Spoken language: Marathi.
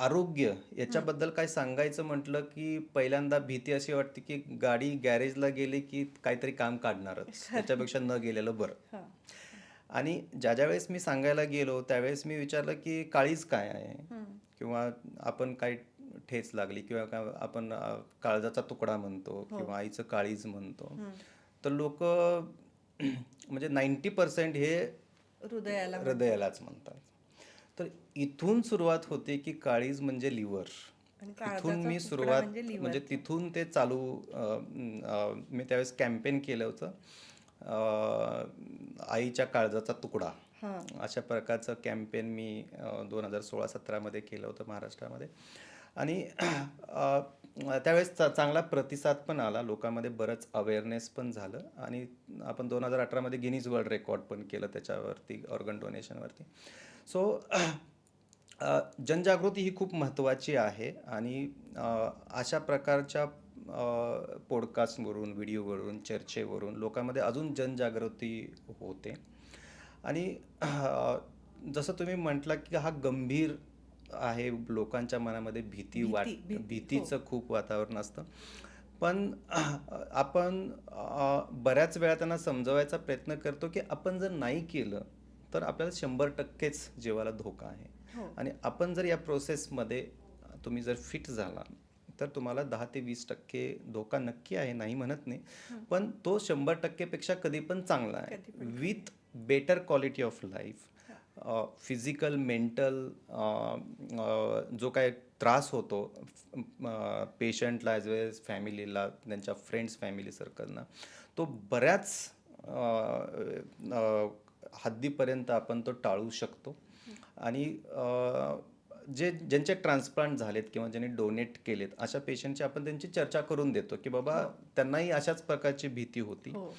आरोग्य याच्याबद्दल काय सांगायचं म्हटलं की पहिल्यांदा भीती अशी वाटते की गाडी गॅरेजला गेली की काहीतरी काम काढणारच, खरं. त्याच्यापेक्षा न गेलेलं बरं. हां. आणि ज्या वेळेस मी सांगायला गेलो त्यावेळेस मी विचारलं की काळीज काय आहे, हं, किंवा आपण काही ठेच लागली किंवा आपण काळजाचा तुकडा म्हणतो हो. किंवा आईचं काळीज म्हणतो, हं. तर लोक म्हणजे 90% हे हृदयाला म्हणतात. हृदयालाच म्हणतात. तर इथून सुरुवात होते की काळीज म्हणजे लिव्हर. आणि इथून काळजाचा मी तुकडा सुरुवात म्हणजे म्हणजे लिव्हरचा. तिथून ते चालू. मी त्यावेळेस कॅम्पेन केलं होतं, आईच्या काळजाचा तुकडा. हां. अशा प्रकारचं कॅम्पेन मी 2016-17मध्ये केलं होतं महाराष्ट्रामध्ये. आणि त्यावेळेस चांगला प्रतिसाद पण आला, लोकांमध्ये बरंच अवेअरनेस पण झालं. आणि आपण 2018मध्ये गिनीज वर्ल्ड रेकॉर्ड पण केलं त्याच्यावरती, ऑर्गन डोनेशनवरती. सो जनजागृती ही खूप महत्त्वाची आहे. आणि अशा प्रकारच्या पॉडकास्टवरून, व्हिडिओवरून, चर्चेवरून लोकांमध्ये अजून जनजागृती होते. आणि जसं तुम्ही म्हटला की हा गंभीर आहे, लोकांच्या मनामध्ये भीती, भीती. हो. भीतीचं खूप वातावरण असतं. पण आपण बऱ्याच वेळा त्यांना समजवायचा प्रयत्न करतो की आपण जर नाही केलं तर आपल्याला 100%च जीवाला धोका आहे. हो. आणि आपण जर या प्रोसेसमध्ये, तुम्ही जर फिट झाला तर तुम्हाला 10 ते 20% धोका नक्की आहे, नाही म्हणत नाही, हं. पण तो 100%पेक्षा कधी पण चांगला आहे. कधी पण with better quality of life, हां. फिजिकल, मेंटल, जो काय त्रास होतो पेशंटला ॲज वेल एज फॅमिलीला, त्यांच्या फ्रेंड्स, फॅमिली सर्कलना, तो बऱ्याच हद्दीपर्यंत आपण तो टाळू शकतो. आणि ज्यांचे ट्रान्सप्लांट झालेत किंवा ज्यांनी डोनेट केलेत अशा पेशंटची आपण त्यांची चर्चा करून देतो की बाबा हो. त्यांनाही अशाच प्रकारची भीती होती. हो.